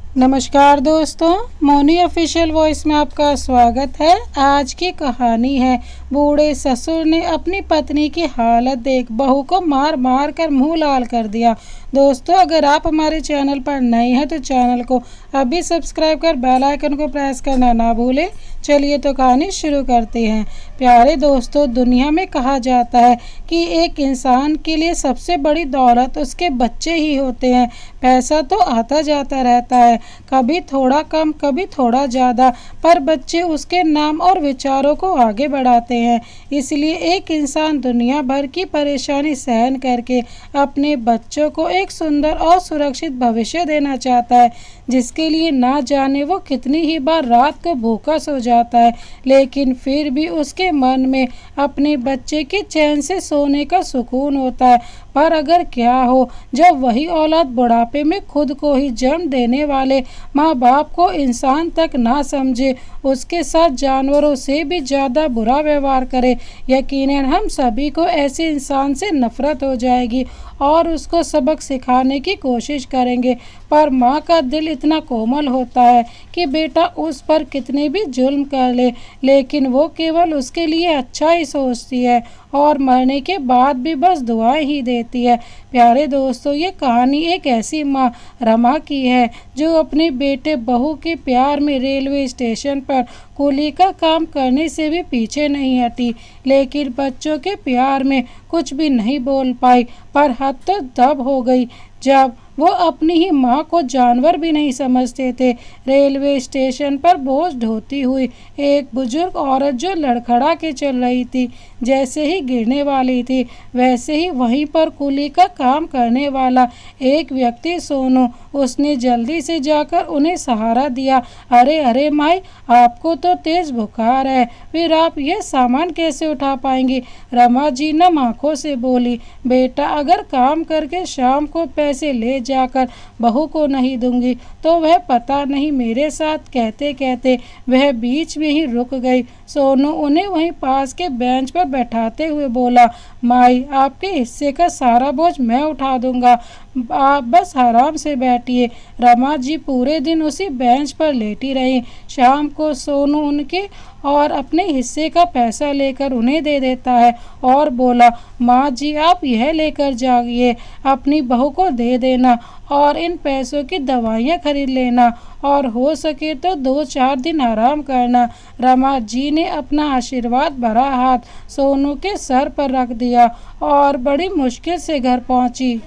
नमस्कार दोस्तों, Mauni official voice में आपका स्वागत है। आज की कहानी है बूढ़े ससुर ने अपनी पत्नी की हालत देख बहू को मार मार कर मुंह लाल कर दिया। दोस्तों, अगर आप हमारे चैनल पर नए हैं तो चैनल को अभी सब्सक्राइब कर बेल आइकन को प्रेस करना ना भूलें। चलिए तो कहानी शुरू करते हैं। प्यारे दोस्तों, दुनिया में कहा जाता है कि एक इंसान के लिए सबसे बड़ी दौलत उसके बच्चे ही होते हैं। पैसा तो आता जाता रहता है, कभी थोड़ा कम कभी थोड़ा ज़्यादा, पर बच्चे उसके नाम और विचारों को आगे बढ़ाते हैं। इसलिए एक इंसान दुनिया भर की परेशानी सहन करके अपने बच्चों को एक सुंदर और सुरक्षित भविष्य देना चाहता है, जिसके लिए ना जाने वो कितनी ही बार रात को भूखा सो जाता है, लेकिन फिर भी उसके मन में अपने बच्चे के चैन से सोने का सुकून होता है। पर अगर क्या हो जब वही औलाद बुढ़ापे में खुद को ही जन्म देने वाले माँ बाप को इंसान तक ना समझे, उसके साथ जानवरों से भी ज़्यादा बुरा व्यवहार करे। यकीनन हम सभी को ऐसे इंसान से नफरत हो जाएगी और उसको सबक सिखाने की कोशिश करेंगे। पर माँ का दिल इतना कोमल होता है कि बेटा उस पर कितने भी जुल्म कर ले, लेकिन वो केवल उसके लिए अच्छा ही सोचती है और मरने के बाद भी बस दुआएं ही देती है। प्यारे दोस्तों, ये कहानी एक ऐसी माँ रमा की है जो अपने बेटे बहू के प्यार में रेलवे स्टेशन पर कुली का काम करने से भी पीछे नहीं हटी, लेकिन बच्चों के प्यार में कुछ भी नहीं बोल पाई। पर हद तो तब हो गई जब वो अपनी ही माँ को जानवर भी नहीं समझते थे। रेलवे स्टेशन पर बोझ ढोती हुई एक बुजुर्ग औरत जो लड़खड़ा के चल रही थी, जैसे ही गिरने वाली थी वैसे ही वहीं पर कुली का काम करने वाला एक व्यक्ति सोनू, उसने जल्दी से जाकर उन्हें सहारा दिया। अरे अरे माई, आपको तो तेज बुखार है, फिर आप ये सामान कैसे उठा पाएंगी? रमा जी नम आंखों से बोली, बेटा अगर काम करके शाम को पैसे ले जाकर बहू को नहीं दूंगी तो वह पता नहीं मेरे साथ। कहते कहते वह बीच में ही रुक गई। सोनू उन्हें वहीं पास के बेंच पर बैठाते हुए बोला, माई आपके हिस्से का सारा बोझ मैं उठा दूंगा, आप बस आराम से बैठिए। रमा जी पूरे दिन उसी बेंच पर लेटी रही। शाम को सोनू उनके और अपने हिस्से का पैसा लेकर उन्हें दे देता है और बोला, माँ जी आप यह लेकर जाइए, अपनी बहू को दे देना और इन पैसों की दवाइयाँ खरीद लेना और हो सके तो 2-4 दिन आराम करना। रमा जी ने अपना आशीर्वाद भरा हाथ सोनू के सर पर रख दिया और बड़ी मुश्किल से घर पहुंची।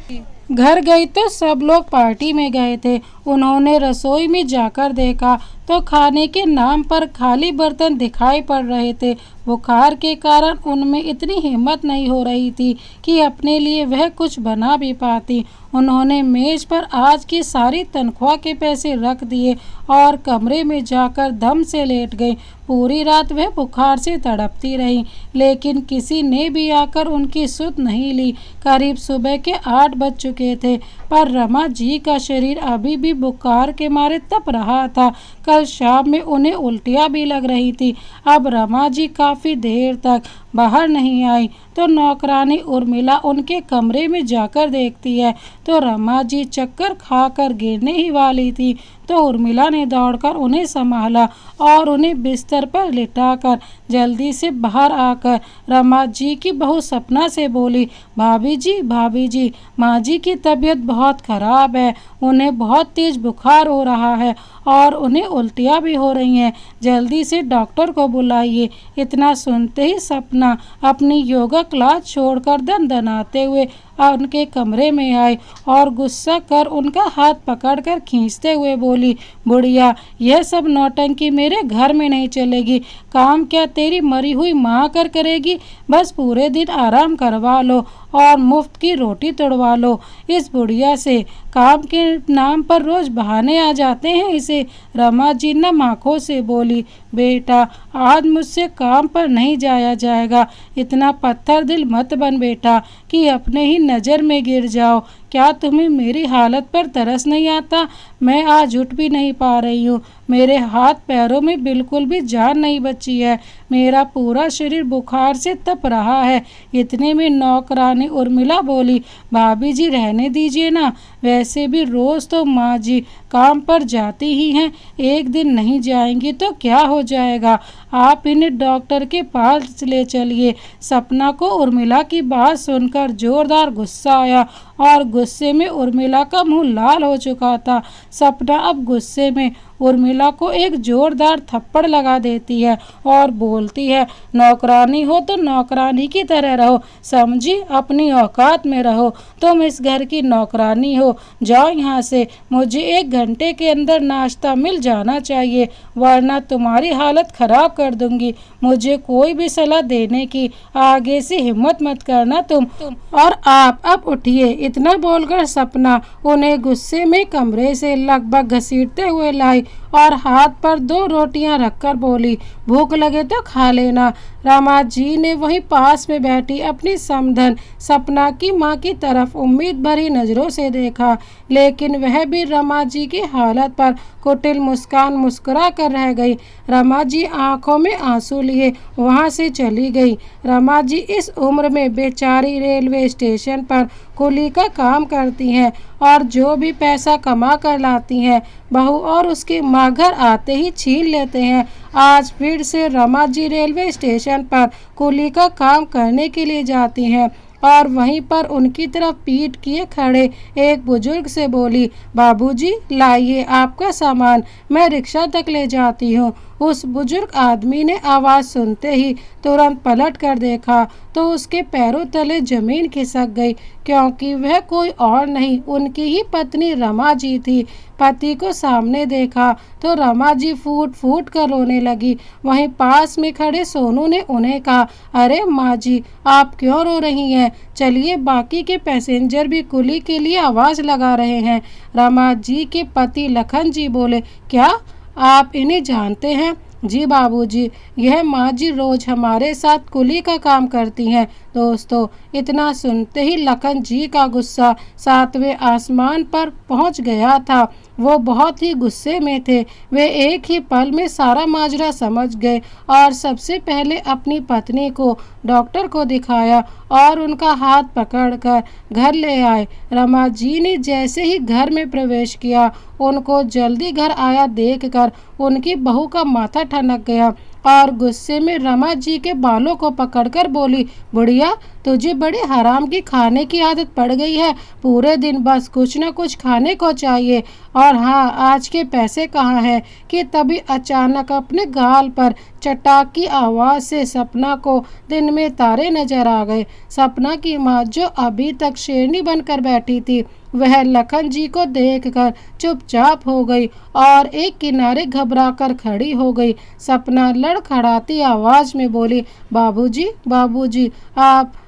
घर गई तो सब लोग पार्टी में गए थे। उन्होंने रसोई में जाकर देखा तो खाने के नाम पर खाली बर्तन दिखाई पड़ रहे थे। बुखार के कारण उनमें इतनी हिम्मत नहीं हो रही थी कि अपने लिए वह कुछ बना भी पाती। उन्होंने मेज पर आज की सारी तनख्वाह के पैसे रख दिए और कमरे में जाकर दम से लेट गई। पूरी रात वह बुखार से तड़पती रही, लेकिन किसी ने भी आकर उनकी सुध नहीं ली। करीब सुबह के 8 बज चुके थे, पर रमा जी का शरीर अभी भी बुखार के मारे तप रहा था। कल शाम में उन्हें उल्टियाँ भी लग रही थी। अब रमा जी काफ़ी देर तक बाहर नहीं आई तो नौकरानी उर्मिला उनके कमरे में जाकर देखती है तो रमा जी चक्कर खाकर गिरने ही वाली थी। तो उर्मिला ने दौड़कर उन्हें संभाला और उन्हें बिस्तर पर लिटाकर जल्दी से बाहर आकर रमा जी की बहू सपना से बोली, भाभी जी माँ जी की तबीयत बहुत खराब है, उन्हें बहुत तेज बुखार हो रहा है और उन्हें उल्टियाँ भी हो रही हैं, जल्दी से डॉक्टर को बुलाइए। इतना सुनते ही सपना अपनी योगा क्लास छोड़कर दनदनाते हुए उनके कमरे में आई और गुस्सा कर उनका हाथ पकड़कर खींचते हुए बोली, बुढ़िया यह सब नौटंकी मेरे घर में नहीं चलेगी। काम क्या तेरी मरी हुई माँ करेगी? बस पूरे दिन आराम करवा लो और मुफ्त की रोटी तोड़वा लो। इस बुढ़िया से काम के नाम पर रोज बहाने आ जाते हैं इसे। रमा जी नम आंखों से बोली, बेटा आज मुझसे काम पर नहीं जाया जाएगा। इतना पत्थर दिल मत बन बेटा कि अपने ही नज़र में गिर जाओ। क्या तुम्हें मेरी हालत पर तरस नहीं आता? मैं आज उठ भी नहीं पा रही हूँ। मेरे हाथ पैरों में बिल्कुल भी जान नहीं बची है। मेरा पूरा शरीर बुखार से तप रहा है। इतने में नौकरानी उर्मिला बोली, भाभी जी रहने दीजिए ना, वैसे भी रोज तो माँ जी काम पर जाती ही हैं, एक दिन नहीं जाएंगी तो क्या हो जाएगा? आप इन्हें डॉक्टर के पास ले चलिए। सपना को उर्मिला की बात सुनकर जोरदार गुस्सा आया और गुस्से में उर्मिला का मुंह लाल हो चुका था। सपना अब गुस्से में उर्मिला को एक जोरदार थप्पड़ लगा देती है और बोलती है, नौकरानी हो तो नौकरानी की तरह रहो, समझी? अपनी औकात में रहो। तुम इस घर की नौकरानी हो, जाओ यहाँ से। मुझे 1 घंटे के अंदर नाश्ता मिल जाना चाहिए, वरना तुम्हारी हालत खराब कर दूंगी। मुझे कोई भी सलाह देने की आगे से हिम्मत मत करना तुम। और आप अब उठिए। इतना बोलकर सपना उन्हें गुस्से में कमरे से लगभग घसीटते हुए लाई और हाथ पर 2 रोटियां रखकर बोली, भूख लगे तो खा लेना। रमा जी ने वहीं पास में बैठी अपनी समधन सपना की माँ की तरफ उम्मीद भरी नजरों से देखा, लेकिन वह भी रमा जी की हालत पर कुटिल मुस्कान मुस्कुरा कर रह गई। रमा जी आंखों में आंसू लिए वहां से चली गई। रमा जी इस उम्र में बेचारी रेलवे स्टेशन पर कुली का काम करती हैं और जो भी पैसा कमा कर लाती हैं बहू और उसकी माँ घर आते ही छीन लेते हैं। आज फिर से रमा जी रेलवे स्टेशन पर कुली का काम करने के लिए जाती हैं और वहीं पर उनकी तरफ पीठ किए खड़े एक बुजुर्ग से बोली, बाबूजी लाइए आपका सामान, मैं रिक्शा तक ले जाती हूँ। उस बुजुर्ग आदमी ने आवाज़ सुनते ही तुरंत पलट कर देखा तो उसके पैरों तले जमीन खिसक गई, क्योंकि वह कोई और नहीं उनकी ही पत्नी रमा जी थी। पति को सामने देखा तो रमा जी फूट फूट कर रोने लगी। वहीं पास में खड़े सोनू ने उन्हें कहा, अरे माँ जी आप क्यों रो रही हैं? चलिए बाकी के पैसेंजर भी कुली के लिए आवाज़ लगा रहे हैं। रमा जी के पति लखन जी बोले, क्या आप इन्हें जानते हैं? जी बाबूजी, यह माँ जी रोज हमारे साथ कुली का काम करती हैं। दोस्तों, इतना सुनते ही लखन जी का गुस्सा 7वें आसमान पर पहुंच गया था। वो बहुत ही गुस्से में थे। वे एक ही पल में सारा माजरा समझ गए और सबसे पहले अपनी पत्नी को डॉक्टर को दिखाया और उनका हाथ पकड़कर घर ले आए। रमा जी ने जैसे ही घर में प्रवेश किया, उनको जल्दी घर आया देखकर उनकी बहू का माथा ठनक गया और गुस्से में रमा जी के बालों को पकड़कर बोली, बुढ़िया तुझे बड़े हराम की खाने की आदत पड़ गई है। पूरे दिन बस कुछ न कुछ खाने को चाहिए। और हाँ, आज के पैसे कहाँ हैं? कि तभी अचानक अपने गाल पर चटाक की आवाज़ से सपना को दिन में तारे नजर आ गए। सपना की माँ जो अभी तक शेरनी बनकर बैठी थी, वह लखन जी को देखकर चुपचाप हो गई और एक किनारे घबराकर खड़ी हो गई। सपना लड़खड़ाती आवाज में बोली, बाबूजी बाबूजी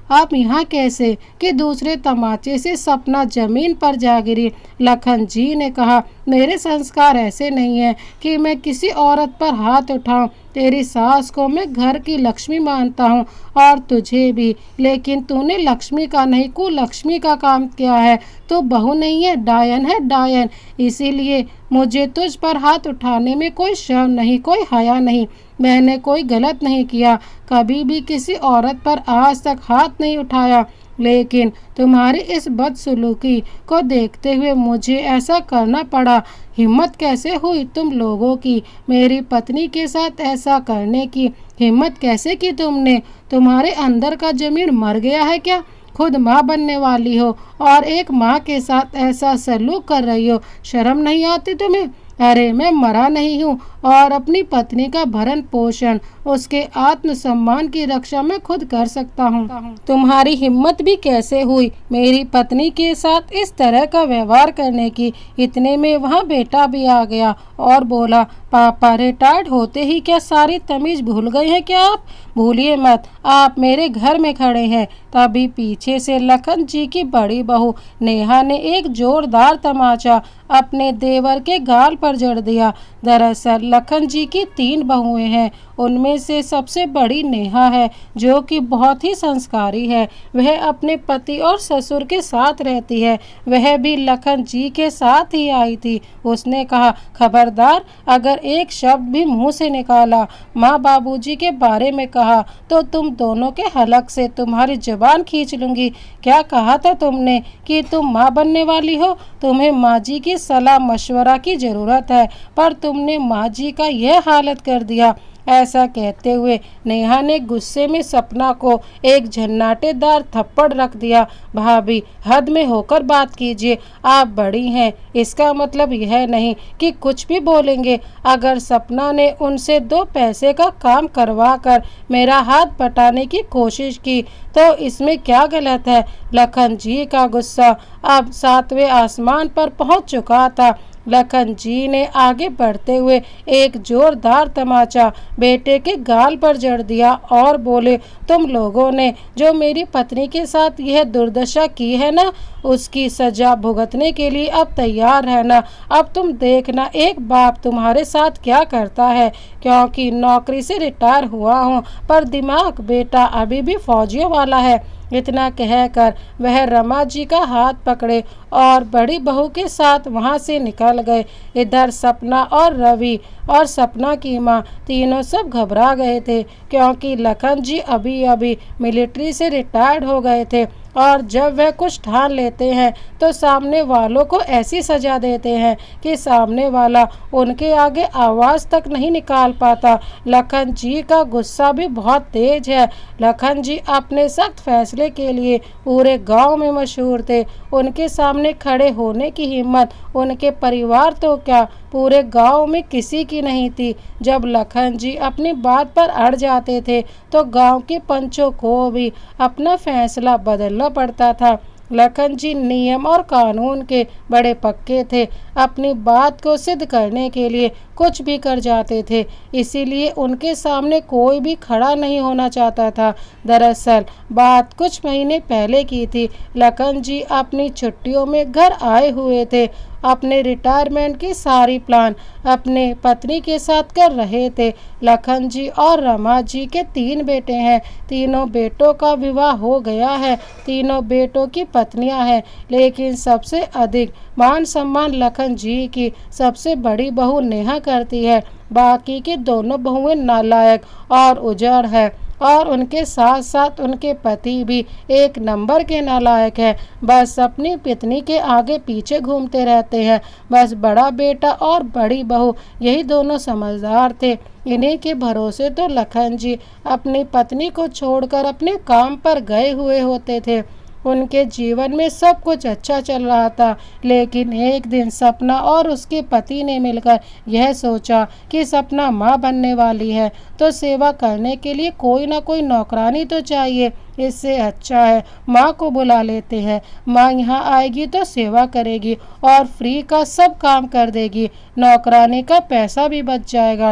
आप यहाँ कैसे? कि दूसरे तमाचे से सपना जमीन पर जा गिरी। लखन जी ने कहा, मेरे संस्कार ऐसे नहीं है कि मैं किसी औरत पर हाथ उठाऊं। तेरी सास को मैं घर की लक्ष्मी मानता हूँ और तुझे भी, लेकिन तूने लक्ष्मी का नहीं कुलक्ष्मी का काम किया है। तो बहू नहीं है, डायन है डायन। इसीलिए मुझे तुझ पर हाथ उठाने में कोई शर्म नहीं, कोई हया नहीं। मैंने कोई गलत नहीं किया, कभी भी किसी औरत पर आज तक हाथ नहीं उठाया, लेकिन तुम्हारी इस बदसलूकी को देखते हुए मुझे ऐसा करना पड़ा। हिम्मत कैसे हुई तुम लोगों की मेरी पत्नी के साथ ऐसा करने की? हिम्मत कैसे की तुमने? तुम्हारे अंदर का जमीन मर गया है क्या? खुद माँ बनने वाली हो और एक माँ के साथ ऐसा सलूक कर रही हो, शर्म नहीं आती तुम्हें? अरे मैं मरा नहीं हूँ और अपनी पत्नी का भरण पोषण, उसके आत्मसम्मान की रक्षा मैं खुद कर सकता हूँ। तुम्हारी हिम्मत भी कैसे हुई मेरी पत्नी के साथ इस तरह का व्यवहार करने की? इतने में वहाँ बेटा भी आ गया और बोला, पापा रिटायर्ड होते ही क्या सारी तमीज भूल गए हैं क्या आप? भूलिए मत, आप मेरे घर में खड़े हैं तभी पीछे से लखन जी की बड़ी बहू नेहा ने एक जोरदार तमाचा अपने देवर के गाल पर जड़ दिया। दरअसल लखन जी की 3 बहुएं हैं, उनमें से सबसे बड़ी नेहा है जो कि बहुत ही संस्कारी है। वह अपने पति और ससुर के साथ रहती है, वह भी लखन जी के साथ ही आई थी। उसने कहा, खबरदार अगर एक शब्द भी मुंह से निकाला, माँ बाबूजी के बारे में कहा तो तुम दोनों के हलक से तुम्हारी जुबान खींच लूंगी। क्या कहा था तुमने कि तुम माँ बनने वाली हो? तुम्हें माँ जी की सलाह मशवरा की जरूरत है, पर तुमने माँ जी का यह हालत कर दिया। ऐसा कहते हुए नेहा ने गुस्से में सपना को एक झन्नाटेदार थप्पड़ रख दिया। भाभी, हद में होकर बात कीजिए, आप बड़ी हैं, इसका मतलब यह नहीं कि कुछ भी बोलेंगे। अगर सपना ने उनसे 2 पैसे का काम करवा कर मेरा हाथ बटाने की कोशिश की तो इसमें क्या गलत है? लखन जी का गुस्सा अब 7वें आसमान पर पहुंच चुका था। लखन जी ने आगे बढ़ते हुए एक जोरदार तमाचा बेटे के गाल पर जड़ दिया और बोले, तुम लोगों ने जो मेरी पत्नी के साथ यह दुर्दशा की है ना, उसकी सजा भुगतने के लिए अब तैयार रहना। अब तुम देखना एक बाप तुम्हारे साथ क्या करता है। क्योंकि नौकरी से रिटायर हुआ हूँ, पर दिमाग बेटा अभी भी फौजियों वाला है। इतना कहकर वह रमा जी का हाथ पकड़े और बड़ी बहू के साथ वहां से निकल गए। इधर सपना और रवि और सपना की माँ तीनों सब घबरा गए थे, क्योंकि लखन जी अभी अभी मिलिट्री से रिटायर्ड हो गए थे और जब वह कुछ ठान लेते हैं तो सामने वालों को ऐसी सजा देते हैं कि सामने वाला उनके आगे आवाज़ तक नहीं निकाल पाता। लखन जी का गुस्सा भी बहुत तेज है। लखन जी अपने सख्त फैसले के लिए पूरे गांव में मशहूर थे। उनके सामने खड़े होने की हिम्मत उनके परिवार तो क्या, पूरे गांव में किसी की नहीं थी। जब लखन जी अपनी बात पर अड़ जाते थे तो गांव के पंचों को भी अपना फैसला बदलना पड़ता था। लखन जी नियम और कानून के बड़े पक्के थे, अपनी बात को सिद्ध करने के लिए कुछ भी कर जाते थे, इसीलिए उनके सामने कोई भी खड़ा नहीं होना चाहता था। दरअसल बात कुछ महीने पहले की थी। लखन जी अपनी छुट्टियों में घर आए हुए थे, अपने रिटायरमेंट की सारी प्लान अपने पत्नी के साथ कर रहे थे। लखन जी और रमा जी के 3 बेटे हैं, तीनों बेटों का विवाह हो गया है, तीनों बेटों की पत्नियां हैं, लेकिन सबसे अधिक मान सम्मान लखन जी की सबसे बड़ी बहू नेहा करती है। बाकी की दोनों बहुएं नालायक और उजड़ है और उनके साथ साथ उनके पति भी एक नंबर के नालायक है। बस अपनी पत्नी के आगे पीछे घूमते रहते हैं। बस बड़ा बेटा और बड़ी बहू यही दोनों समझदार थे। इन्हीं के भरोसे तो लखन जी अपनी पत्नी को छोड़कर अपने काम पर गए हुए होते थे। उनके जीवन में सब कुछ अच्छा चल रहा था, लेकिन एक दिन सपना और उसके पति ने मिलकर यह सोचा कि सपना माँ बनने वाली है तो सेवा करने के लिए कोई ना कोई नौकरानी तो चाहिए। इससे अच्छा है माँ को बुला लेते हैं, माँ यहाँ आएगी तो सेवा करेगी और फ्री का सब काम कर देगी, नौकरानी का पैसा भी बच जाएगा।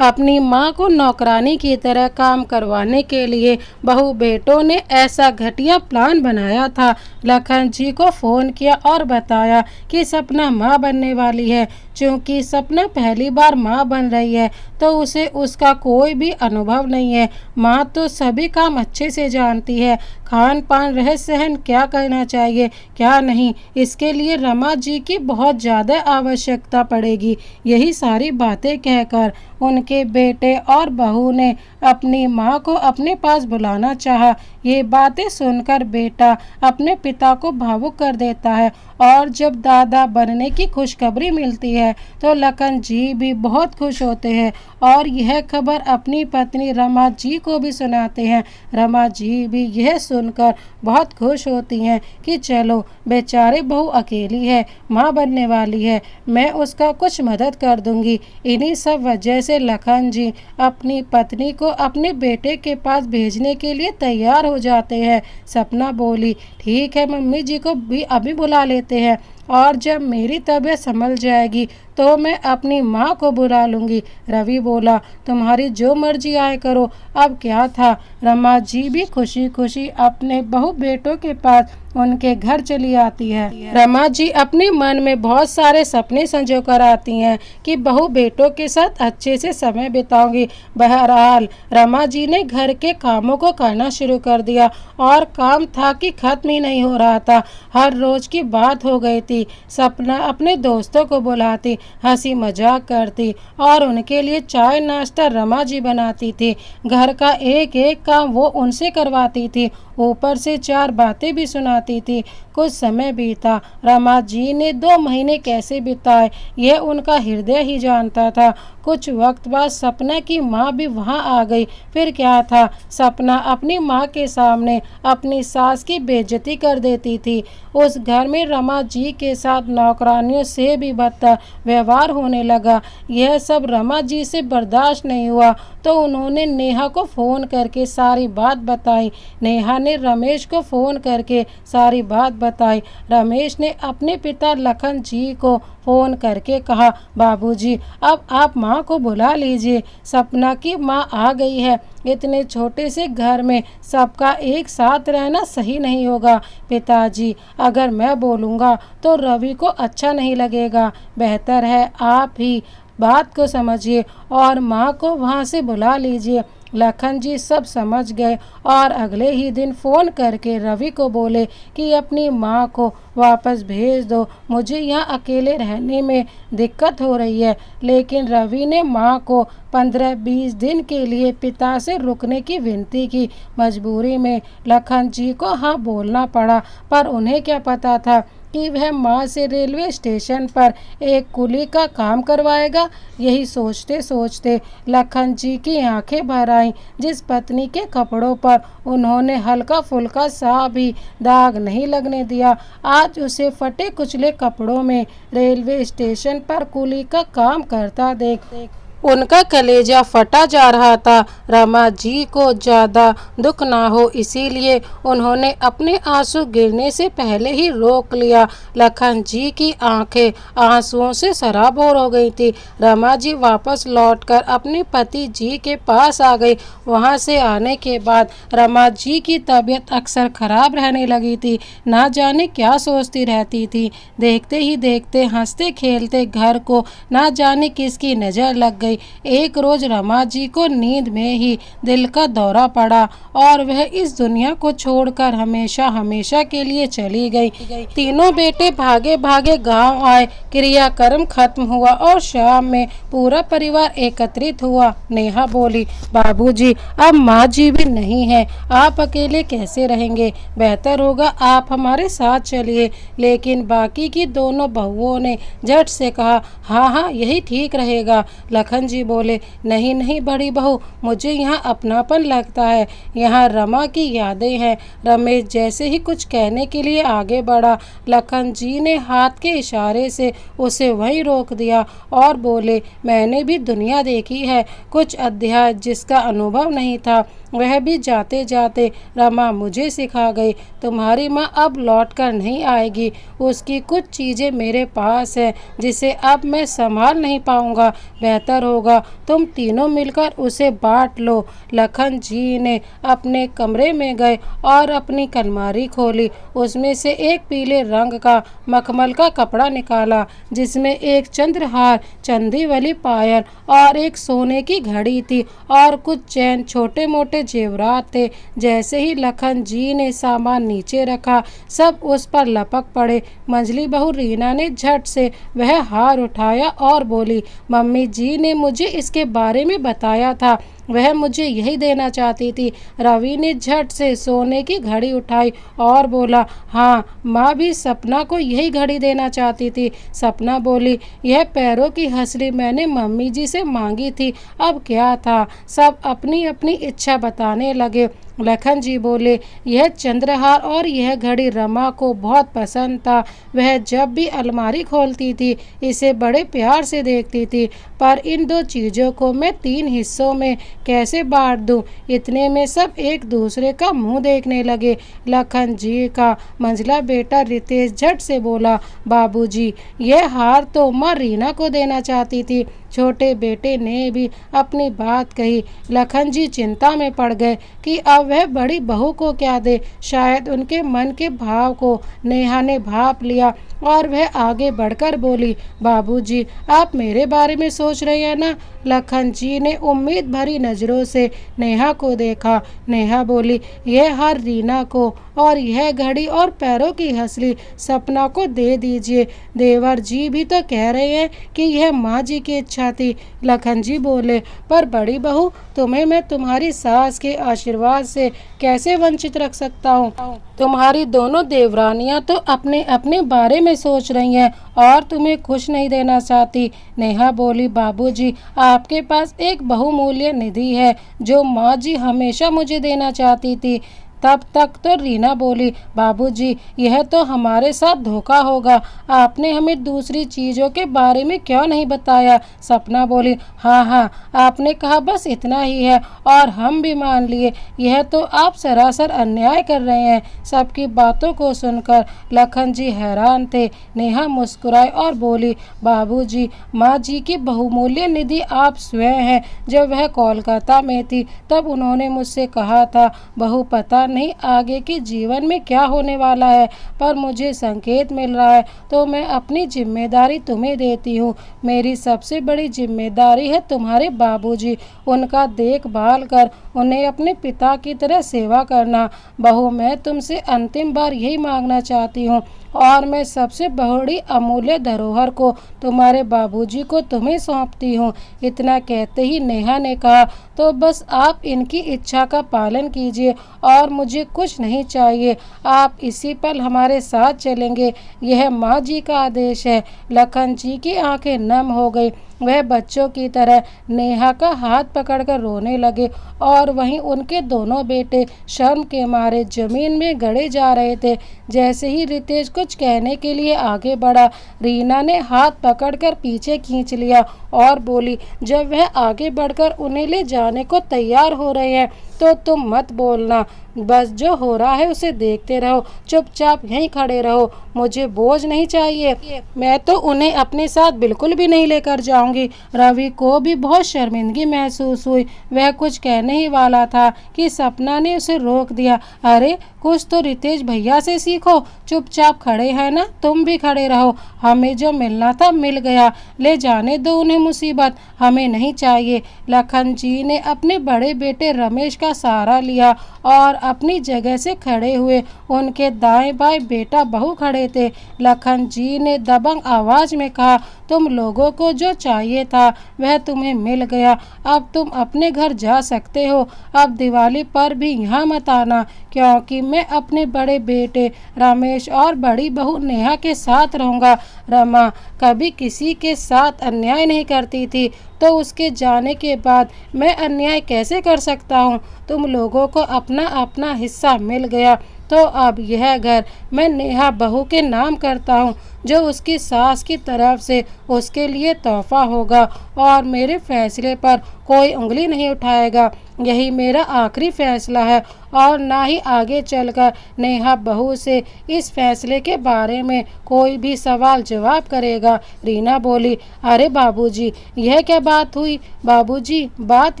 अपनी माँ को नौकरानी की तरह काम करवाने के लिए बहू बेटों ने ऐसा घटिया प्लान बनाया था। लखन जी को फ़ोन किया और बताया कि सपना माँ बनने वाली है। चूँकि सपना पहली बार माँ बन रही है तो उसे उसका कोई भी अनुभव नहीं है। माँ तो सभी काम अच्छे से जानती है, खान पान रह सहन क्या करना चाहिए क्या नहीं, इसके लिए रमा जी की बहुत ज़्यादा आवश्यकता पड़ेगी। यही सारी बातें कहकर उनके बेटे और बहू ने अपनी माँ को अपने पास बुलाना चाहा। ये बातें सुनकर बेटा अपने पिता को भावुक कर देता है और जब दादा बनने की खुशखबरी मिलती है तो लखन जी भी बहुत खुश होते हैं और यह खबर अपनी पत्नी रमा जी को भी सुनाते हैं। रमा जी भी यह सुनकर बहुत खुश होती हैं कि चलो बेचारे बहू अकेली है, माँ बनने वाली है, मैं उसका कुछ मदद कर दूंगी। इन्हीं सब वजह से लखन जी अपनी पत्नी को अपने बेटे के पास भेजने के लिए तैयार हो जाते हैं। सपना बोली, ठीक है मम्मी जी को भी अभी बुला लेते हैं और जब मेरी तबीयत संभल जाएगी तो मैं अपनी माँ को बुला लूँगी। रवि बोला, तुम्हारी जो मर्जी आए करो, अब क्या था। रमा जी भी खुशी खुशी अपने बहू बेटों के पास उनके घर चली आती है। रमा जी अपने मन में बहुत सारे सपने संजो कर आती हैं कि बहू बेटों के साथ अच्छे से समय बिताऊंगी। बहरहाल रमा जी ने घर के कामों को करना शुरू कर दिया और काम था कि खत्म ही नहीं हो रहा था। हर रोज की बात हो गई थी। सपना अपने दोस्तों को बुलाती, हंसी मजाक करती और उनके लिए चाय नाश्ता रमा जी बनाती थी। घर का एक एक काम वो उनसे करवाती थी, ऊपर से 4 बातें भी सुनाती थी। कुछ समय बीता। रमा जी ने 2 महीने कैसे बिताए यह उनका हृदय ही जानता था। कुछ वक्त बाद सपना की माँ भी वहाँ आ गई। फिर क्या था, सपना अपनी माँ के सामने अपनी सास की बेइज्जती कर देती थी। उस घर में रमा जी के साथ नौकरानियों से भी बदतर व्यवहार होने लगा। यह सब रमा जी से बर्दाश्त नहीं हुआ तो उन्होंने नेहा को फ़ोन करके सारी बात बताई। नेहा ने रमेश को फ़ोन करके सारी बात बताई। रमेश ने अपने पिता लखन जी को फ़ोन करके कहा, बाबूजी अब आप माँ को बुला लीजिए, सपना की माँ आ गई है। इतने छोटे से घर में सबका एक साथ रहना सही नहीं होगा। पिताजी अगर मैं बोलूँगा तो रवि को अच्छा नहीं लगेगा। बेहतर है आप ही बात को समझिए और माँ को वहाँ से बुला लीजिए। लखन जी सब समझ गए और अगले ही दिन फ़ोन करके रवि को बोले कि अपनी माँ को वापस भेज दो, मुझे यहाँ अकेले रहने में दिक्कत हो रही है। लेकिन रवि ने माँ को 15-20 दिन के लिए पिता से रुकने की विनती की। मजबूरी में लखन जी को हाँ बोलना पड़ा, पर उन्हें क्या पता था कि वह माँ से रेलवे स्टेशन पर एक कुली का काम करवाएगा। यही सोचते सोचते लखन जी की आंखें भर आईं। जिस पत्नी के कपड़ों पर उन्होंने हल्का फुल्का सा भी दाग नहीं लगने दिया, आज उसे फटे कुचले कपड़ों में रेलवे स्टेशन पर कुली का काम करता देख उनका कलेजा फटा जा रहा था। रमा जी को ज़्यादा दुख ना हो इसीलिए उन्होंने अपने आंसू गिरने से पहले ही रोक लिया। लखन जी की आंखें आंसुओं से सराबोर हो गई थी। रमा जी वापस लौटकर अपने पति जी के पास आ गई। वहां से आने के बाद रमा जी की तबीयत अक्सर खराब रहने लगी थी। ना जाने क्या सोचती रहती थी। देखते ही देखते हंसते खेलते घर को ना जाने किसकी नज़र लग गई। एक रोज रमा जी को नींद में ही दिल का दौरा पड़ा और वह इस दुनिया को छोड़कर हमेशा हमेशा के लिए चली गई। तीनों बेटे भागे भागे गांव आए। क्रियाक्रम खत्म हुआ और शाम में पूरा परिवार एकत्रित हुआ। नेहा बोली, बाबूजी अब माँ जी भी नहीं है, आप अकेले कैसे रहेंगे, बेहतर होगा आप हमारे साथ चलिए। लेकिन बाकी की दोनों बहुओं ने झट से कहा, हाँ हाँ यही ठीक रहेगा। लखन जी बोले, नहीं नहीं बड़ी बहू, मुझे यहाँ अपनापन लगता है, यहाँ रमा की यादें हैं। रमेश जैसे ही कुछ कहने के लिए आगे बढ़ा, लखन जी ने हाथ के इशारे से उसे वहीं रोक दिया और बोले, मैंने भी दुनिया देखी है, कुछ अध्याय जिसका अनुभव नहीं था वह भी जाते जाते रमा मुझे सिखा गई। तुम्हारी माँ अब लौट कर नहीं आएगी, उसकी कुछ चीज़ें मेरे पास है जिसे अब मैं संभाल नहीं पाऊँगा। बेहतर होगा तुम तीनों मिलकर उसे बांट लो। लखन जी ने अपने कमरे में गए और अपनी अलमारी खोली। उसमें से एक पीले रंग का मखमल का कपड़ा निकाला जिसमें एक चंद्रहार, चंदी वाली पायल और एक सोने की घड़ी थी और कुछ चैन, छोटे मोटे जेवरात थे। जैसे ही लखन जी ने सामान नीचे रखा सब उस पर लपक पड़े। मंझली बहू रीना ने झट से वह हार उठाया और बोली, मम्मी जी ने मुझे इसके बारे में बताया था, वह मुझे यही देना चाहती थी। रवि ने झट से सोने की घड़ी उठाई और बोला, हाँ माँ भी सपना को यही घड़ी देना चाहती थी। सपना बोली, यह पैरों की हंसली मैंने मम्मी जी से मांगी थी, अब क्या था। सब अपनी अपनी इच्छा बताने लगे। लखन जी बोले, यह चंद्रहार और यह घड़ी रमा को बहुत पसंद था। वह जब भी अलमारी खोलती थी इसे बड़े प्यार से देखती थी, पर इन दो चीज़ों को मैं 3 हिस्सों में कैसे बांट दूं। इतने में सब एक दूसरे का मुंह देखने लगे। लखन जी का मंझला बेटा रितेश झट से बोला, बाबूजी, यह हार तो माँ रीना को देना चाहती थी। छोटे बेटे ने भी अपनी बात कही। लखन जी चिंता में पड़ गए कि अब वह बड़ी बहू को क्या दे। शायद उनके मन के भाव को नेहा ने भाप लिया और वह आगे बढ़कर बोली, बाबूजी, आप मेरे बारे में सोच रहे हैं ना। लखन जी ने उम्मीद भरी नज़रों से नेहा को देखा। नेहा बोली, यह हार रीना को और यह घड़ी और पैरों की हंसली सपना को दे दीजिए। देवर जी भी तो कह रहे हैं कि यह माँ जी की इच्छा थी। लखन जी बोले, पर बड़ी बहू, तुम्हें मैं तुम्हारी सास के आशीर्वाद से कैसे वंचित रख सकता हूँ। तुम्हारी दोनों देवरानियां तो अपने अपने बारे में सोच रही हैं और तुम्हें खुश नहीं देना चाहती। नेहा बोली, बाबूजी, आपके पास एक बहुमूल्य निधि है जो माँ जी हमेशा मुझे देना चाहती थी। तब तक तो रीना बोली, बाबूजी, यह तो हमारे साथ धोखा होगा। आपने हमें दूसरी चीज़ों के बारे में क्यों नहीं बताया। सपना बोली, हाँ हाँ, आपने कहा बस इतना ही है और हम भी मान लिए। यह तो आप सरासर अन्याय कर रहे हैं। सबकी बातों को सुनकर लखन जी हैरान थे। नेहा मुस्कुराई और बोली, बाबूजी, माँ जी की बहुमूल्य निधि आप स्वयं हैं। जब वह कोलकाता में थी तब उन्होंने मुझसे कहा था, बहू, पता नहीं आगे के जीवन में क्या होने वाला है, पर मुझे संकेत मिल रहा है तो मैं अपनी जिम्मेदारी तुम्हें देती हूँ। मेरी सबसे बड़ी जिम्मेदारी है तुम्हारे बाबूजी, उनका देखभाल कर उन्हें अपने पिता की तरह सेवा करना। बहू, मैं तुमसे अंतिम बार यही मांगना चाहती हूँ और मैं सबसे बड़ी अमूल्य धरोहर को, तुम्हारे बाबूजी को, तुम्हें सौंपती हूँ। इतना कहते ही नेहा ने कहा, तो बस आप इनकी इच्छा का पालन कीजिए और मुझे कुछ नहीं चाहिए। आप इसी पल हमारे साथ चलेंगे, यह माँ जी का आदेश है। लखन जी की आंखें नम हो गई। वह बच्चों की तरह नेहा का हाथ पकड़कर रोने लगे और वहीं उनके दोनों बेटे शर्म के मारे जमीन में गड़े जा रहे थे। जैसे ही रितेश कुछ कहने के लिए आगे बढ़ा, रीना ने हाथ पकड़कर पीछे खींच लिया और बोली, जब वह आगे बढ़कर उन्हें ले जाने को तैयार हो रहे हैं तो तुम मत बोलना। बस जो हो रहा है उसे देखते रहो, चुपचाप यहीं खड़े रहो। मुझे बोझ नहीं चाहिए। मैं तो उन्हें अपने साथ बिल्कुल भी नहीं लेकर जाऊंगी। रवि को भी बहुत शर्मिंदगी महसूस हुई। वह कुछ कहने ही वाला था कि सपना ने उसे रोक दिया। अरे, कुछ तो रितेश भैया से सीखो। चुपचाप खड़े हैं ना, तुम भी खड़े रहो। हमें जो मिलना था मिल गया, ले जाने दो उन्हें मुसीबत, हमें नहीं चाहिए। लखन जी ने अपने बड़े बेटे रमेश का सहारा लिया और अपनी जगह से खड़े हुए। उनके दाएं बाएं बेटा बहू खड़े थे। लखन जी ने दबंग आवाज में कहा, तुम लोगों को जो चाहिए था वह तुम्हें मिल गया। अब तुम अपने घर जा सकते हो। अब दिवाली पर भी यहाँ मत आना, क्योंकि मैं अपने बड़े बेटे रमेश और बड़ी बहू नेहा के साथ रहूँगा। रमा कभी किसी के साथ अन्याय नहीं करती थी, तो उसके जाने के बाद मैं अन्याय कैसे कर सकता हूँ। तुम लोगों को अपना अपना हिस्सा मिल गया, तो अब यह घर मैं नेहा बहू के नाम करता हूँ, जो उसकी सास की तरफ से उसके लिए तोहफा होगा और मेरे फैसले पर कोई उंगली नहीं उठाएगा। यही मेरा आखिरी फैसला है और ना ही आगे चलकर नेहा बहू से इस फैसले के बारे में कोई भी सवाल जवाब करेगा। रीना बोली, अरे बाबूजी, यह क्या बात हुई। बाबूजी, बात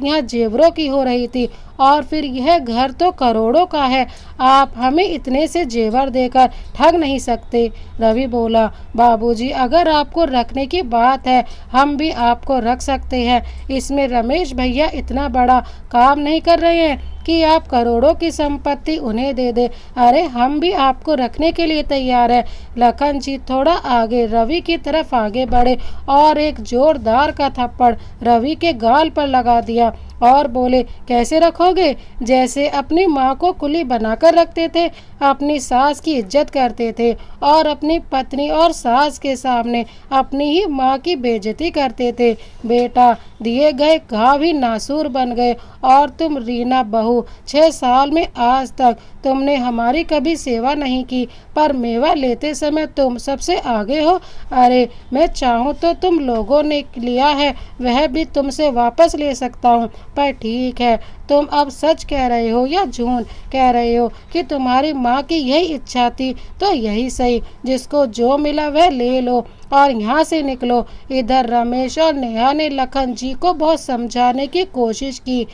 यहाँ जेवरों की हो रही थी और फिर यह घर तो करोड़ों का है। आप हमें इतने से जेवर देकर ठग नहीं सकते। रवि बोला, बाबूजी, अगर आपको रखने की बात है हम भी आपको रख सकते हैं। इसमें रमेश भैया इतना बड़ा काम नहीं कर रहे हैं कि आप करोड़ों की संपत्ति उन्हें दे दे। अरे, हम भी आपको रखने के लिए तैयार है। लखन जी थोड़ा आगे रवि की तरफ आगे बढ़े और एक जोरदार का थप्पड़ रवि के गाल पर लगा दिया और बोले, कैसे रखोगे? जैसे अपनी माँ को कुली बनाकर रखते थे, अपनी सास की इज्जत करते थे और अपनी पत्नी और सास के सामने अपनी ही माँ की बेइज्जती करते थे। बेटा, दिए गए घाव ही नासूर बन गए और तुम रीना बहू, 6 साल में आज तक तुमने हमारी कभी सेवा नहीं की, पर मेवा लेते समय तुम सबसे आगे हो। अरे, मैं चाहूँ तो तुम लोगों ने लिया है वह भी तुमसे वापस ले सकता हूँ पर ठीक है, तुम अब सच कह रहे हो या झूठ कह रहे हो कि तुम्हारी माँ की यही इच्छा थी, तो यही सही, जिसको जो मिला वह ले लो और यहाँ से निकलो। इधर रमेश और नेहा ने लखन जी को बहुत समझाने की कोशिश की,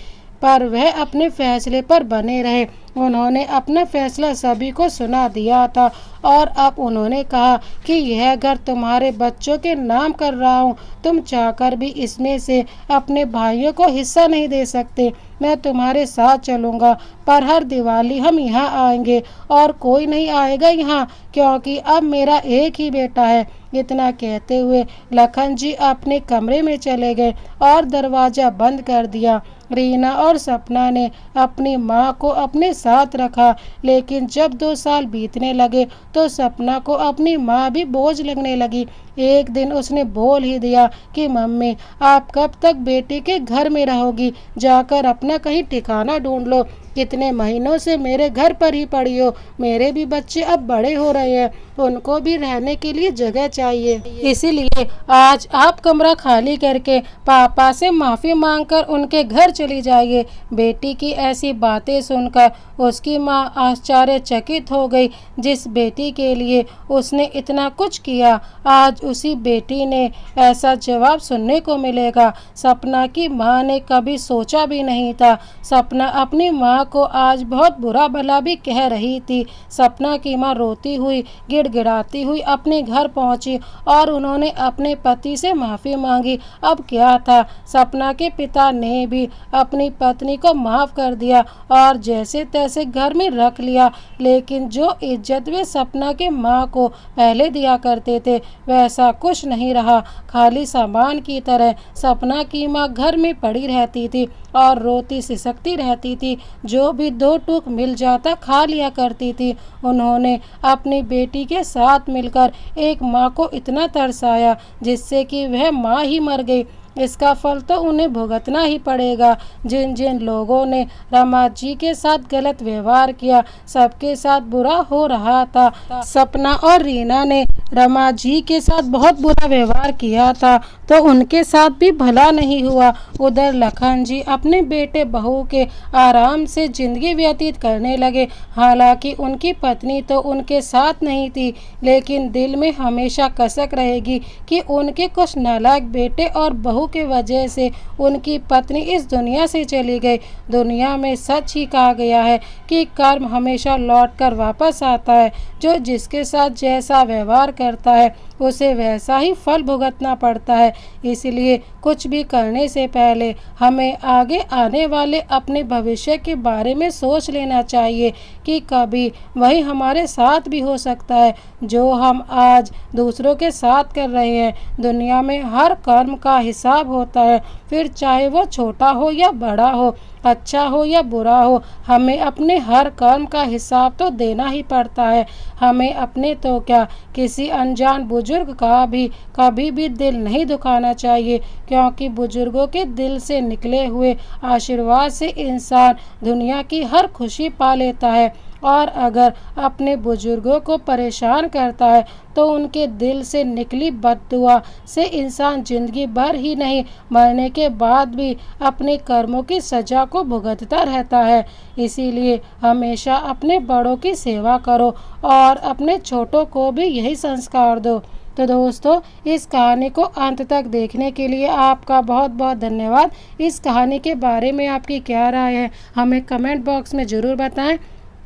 पर वह अपने फैसले पर बने रहे। उन्होंने अपना फैसला सभी को सुना दिया था और अब उन्होंने कहा कि यह घर तुम्हारे बच्चों के नाम कर रहा हूँ। तुम चाहकर भी इसमें से अपने भाइयों को हिस्सा नहीं दे सकते। मैं तुम्हारे साथ चलूँगा, पर हर दिवाली हम यहाँ आएंगे और कोई नहीं आएगा यहाँ, क्योंकि अब मेरा एक ही बेटा है। इतना कहते हुए लखन जी अपने कमरे में चले गए और दरवाज़ा बंद कर दिया। रीना और सपना ने अपनी माँ को अपने साथ रखा, लेकिन जब 2 साल बीतने लगे तो सपना को अपनी माँ भी बोझ लगने लगी। एक दिन उसने बोल ही दिया कि मम्मी, आप कब तक बेटी के घर में रहोगी? जाकर अपना कहीं ठिकाना ढूंढ लो। कितने महीनों से मेरे घर पर ही पड़ी हो। मेरे भी बच्चे अब बड़े हो रहे हैं, उनको भी रहने के लिए जगह चाहिए। इसीलिए आज आप कमरा खाली करके पापा से माफ़ी मांगकर उनके घर चली जाइए। बेटी की ऐसी बातें सुनकर उसकी माँ आश्चर्यचकित हो गई। जिस बेटी के लिए उसने इतना कुछ किया, आज उसी बेटी ने ऐसा जवाब सुनने को मिलेगा। सपना की माँ ने कभी सोचा भी नहीं था। सपना अपनी माँ को आज बहुत बुरा भला भी कह रही थी। सपना की माँ रोती हुई गिड़गिड़ाती हुई अपने घर पहुंची और उन्होंने अपने पति से माफ़ी मांगी। अब क्या था, सपना के पिता ने भी अपनी पत्नी को माफ़ कर दिया और जैसे तैसे घर में रख लिया। लेकिन जो इज्जत वे सपना के माँ को पहले दिया करते थे, वैसा कुछ नहीं रहा। खाली सामान की तरह सपना की माँ घर में पड़ी रहती थी और रोती सिसकती रहती थी। जो भी 2 टूक मिल जाता खा लिया करती थी। उन्होंने अपनी बेटी के साथ मिलकर एक माँ को इतना तरसाया जिससे कि वह माँ ही मर गई। इसका फल तो उन्हें भुगतना ही पड़ेगा। जिन जिन लोगों ने रमा जी के साथ गलत व्यवहार किया, सबके साथ बुरा हो रहा था। सपना और रीना ने रमा जी के साथ बहुत बुरा व्यवहार किया था, तो उनके साथ भी भला नहीं हुआ। उधर लखन जी अपने बेटे बहू के आराम से जिंदगी व्यतीत करने लगे। हालांकि उनकी पत्नी तो उनके साथ नहीं थी, लेकिन दिल में हमेशा कसक रहेगी कि उनके कुछ नालायक बेटे और बहू के वजह से उनकी पत्नी इस दुनिया से चली गई। दुनिया में सच ही कहा गया है कि कर्म हमेशा लौटकर वापस आता है। जो जिसके साथ जैसा व्यवहार करता है, उसे वैसा ही फल भुगतना पड़ता है। इसलिए कुछ भी करने से पहले हमें आगे आने वाले अपने भविष्य के बारे में सोच लेना चाहिए कि कभी वही हमारे साथ भी हो सकता है जो हम आज दूसरों के साथ कर रहे हैं। दुनिया में हर कर्म का हिसाब होता है, फिर चाहे वो छोटा हो या बड़ा हो, अच्छा हो या बुरा हो, हमें अपने हर कर्म का हिसाब तो देना ही पड़ता है। हमें अपने तो क्या, किसी अनजान बुजुर्ग का भी कभी भी दिल नहीं दुखाना चाहिए, क्योंकि बुजुर्गों के दिल से निकले हुए आशीर्वाद से इंसान दुनिया की हर खुशी पा लेता है। और अगर अपने बुजुर्गों को परेशान करता है तो उनके दिल से निकली बद्दुआ से इंसान जिंदगी भर ही नहीं, मरने के बाद भी अपने कर्मों की सजा को भुगतता रहता है। इसीलिए हमेशा अपने बड़ों की सेवा करो और अपने छोटों को भी यही संस्कार दो। तो दोस्तों, इस कहानी को अंत तक देखने के लिए आपका बहुत बहुत धन्यवाद। इस कहानी के बारे में आपकी क्या राय है, हमें कमेंट बॉक्स में ज़रूर बताएं।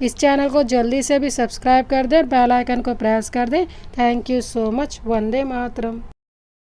इस चैनल को जल्दी से भी सब्सक्राइब कर दें और बेल आइकन को प्रेस कर दें। Thank you so much. Vande Mataram.